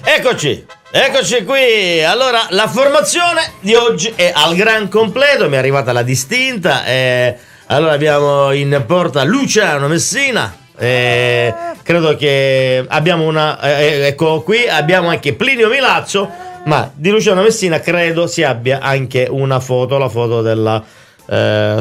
Eccoci qui. Allora, la formazione di oggi è al gran completo. Mi è arrivata la distinta. Allora abbiamo in porta Luciano Messina. Credo che abbiamo ecco qui, abbiamo anche Plinio Milazzo. Ma di Luciano Messina credo si abbia anche una foto, la foto della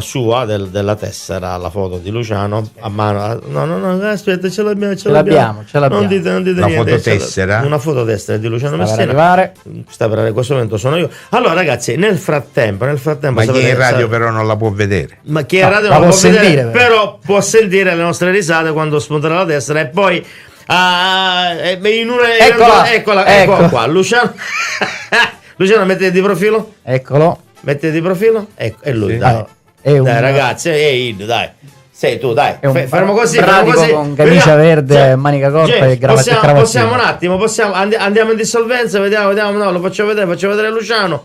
sua, della tessera, la foto di Luciano a mano. No, aspetta, ce l'abbiamo. Non dite una niente, fototessera. Una fototessera di Luciano Messina. Sta per arrivare, in questo momento sono io. Allora ragazzi, nel frattempo ma chi è in radio però non la può vedere. Ma chi è in radio non la può vedere, però può sentire le nostre risate quando spunterà la tessera e poi eccola qua. Luciano mettete di profilo. Eccolo. Mettete di profilo? Ecco, è lui, sì. Dai, ragazzi, dai. Sei tu, dai. Fermo così. Con camicia verde, manica corta e cravattino. Possiamo un attimo, andiamo in dissolvenza, vediamo, no, lo faccio vedere Luciano.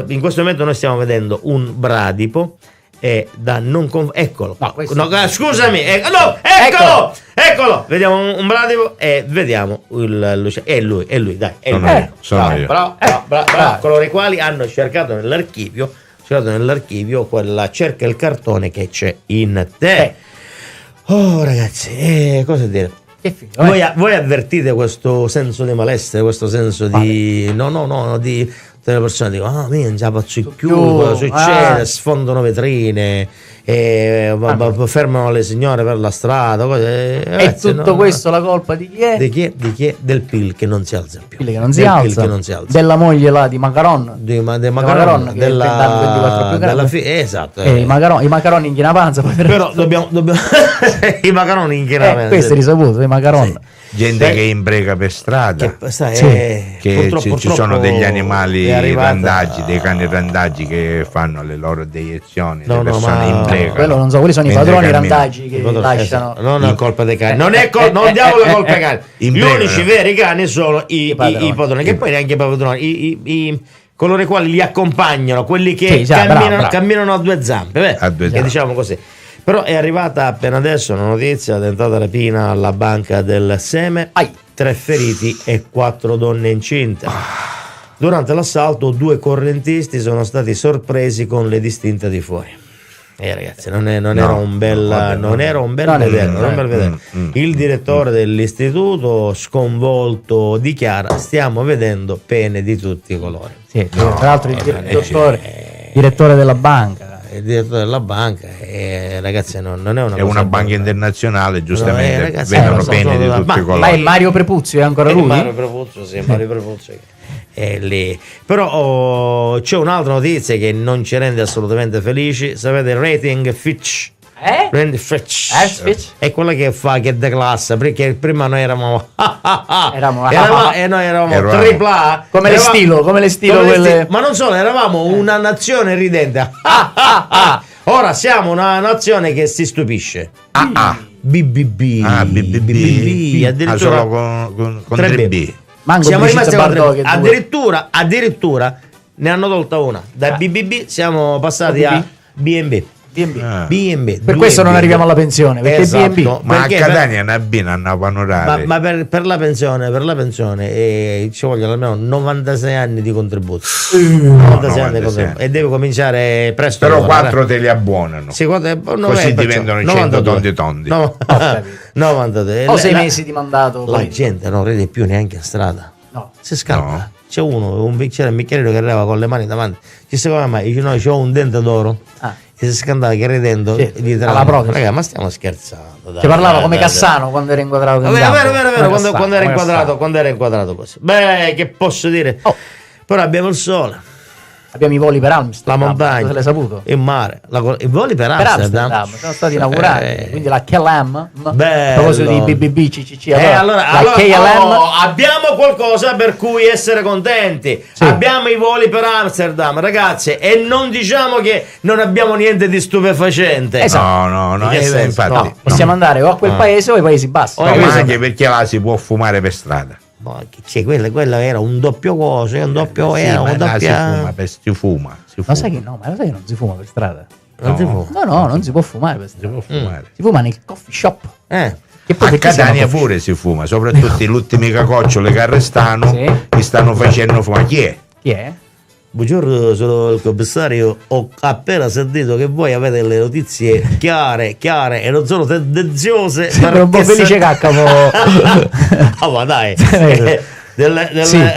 In questo momento noi stiamo vedendo un bradipo da non eccolo. Scusami, eccolo. Vediamo un bradipo e vediamo il Luciano. È lui, dai. Sono io. Bravo. Coloro i quali hanno cercato nell'archivio quella cerca il cartone che c'è in te. Oh ragazzi, cosa dire? Voi avvertite questo senso di malessere, questo senso di di le persone dicono non ce la faccio più, cosa succede? Sfondano vetrine, fermano le signore per la strada, e tutto questo la colpa di chi è? Di chi è? Del PIL che non si alza più, PIL che non si alza. Della moglie là di Macaron, Macaron della esatto, i macaroni in panza, però dobbiamo i macaroni in panza, questo è risaputo, i macaron. Gente che imbrega per strada, che ci sono degli animali randaggi, dei cani randaggi che fanno le loro deiezioni, le persone imbregano. Quello non so, quelli sono i padroni randaggi che lasciano. Non è colpa dei cani, non diamo la colpa ai cani. Gli unici veri cani sono i padroni, che poi neanche i padroni, coloro i quali li accompagnano, quelli che camminano a due zampe, che diciamo così. Però è arrivata appena adesso una notizia: tentata rapina alla banca del seme, 3 feriti e 4 donne incinte. Durante l'assalto 2 correntisti sono stati sorpresi con le distinte di fuori. Ragazzi, non era un bel vedere. Il direttore dell'istituto, sconvolto, dichiara: stiamo vedendo pene di tutti i colori. Tra l'altro il direttore della banca. Il direttore della banca, ragazzi, non è una cosa una banca internazionale, giustamente, vedono pene di tutti i colori. Ma è Mario Prepuzio, è ancora lui? Mario Prepuzio è lì. Però c'è un'altra notizia che non ci rende assolutamente felici. Sapete il rating Fitch? Fitch è quella che declassa, perché prima noi eravamo tripla come le stilo ma non solo, eravamo una nazione ridente. Ora siamo una nazione che si stupisce. BBB addirittura con 3B. Siamo rimasti addirittura ne hanno tolta una. Da BBB siamo passati a BNB. B&B. Per questo non arriviamo alla pensione, perché B&B. Ma a Catania è una B, una panorale. Ma per la pensione ci vogliono almeno 96 anni di contributo. 96 anni di contributo. E deve cominciare presto. Però 4 te li abbonano. Così diventano 100 tondi. 92. O 6 mesi di mandato. La gente non ride più neanche a strada. No. Si scalda. No. C'è un bicchiere che arriva con le mani davanti. Ci secondo me dice: no, c'ho un dente d'oro. E si scandava che ridendo alla prova. Ragazzi, ma stiamo scherzando. Ci parlava come Cassano quando era inquadrato. Vero, quando era inquadrato così. Beh, che posso dire? Però abbiamo il sole. Abbiamo i voli per Amsterdam, la montagna, se l'hai saputo? Il mare, i voli per Amsterdam sono stati inaugurati, quindi la KLM, a proposito di BBB, CCC, allora KLM, abbiamo qualcosa per cui essere contenti, abbiamo i voli per Amsterdam, ragazzi, e non diciamo che non abbiamo niente di stupefacente. No, infatti possiamo andare o a quel paese o ai Paesi Bassi, ma anche perché là si può fumare per strada. Quello era un doppio coso, si fuma. Ma sai che non si fuma per strada? Non si fuma. No, non si può fumare per strada. Si fuma nel coffee shop. A Catania pure si fuma, soprattutto le ultime cacocciole che arrestano, che stanno facendo fumare. Chi è? Buongiorno, sono il commissario. Ho appena sentito che voi avete le notizie chiare e non sono tendenziose. Sono un po' felice caccamo. Ma dai.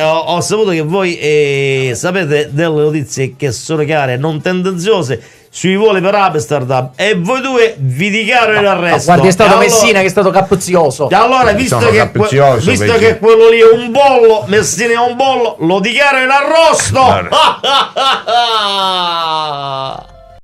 Ho saputo che voi sapete delle notizie che sono chiare e non tendenziose sui voli per Amsterdam, e voi due vi dichiaro in arresto. Guardi, è stato Messina che è stato capuzioso. Allora, visto che quello lì è un bollo, Messina è un bollo, lo dichiaro in arresto.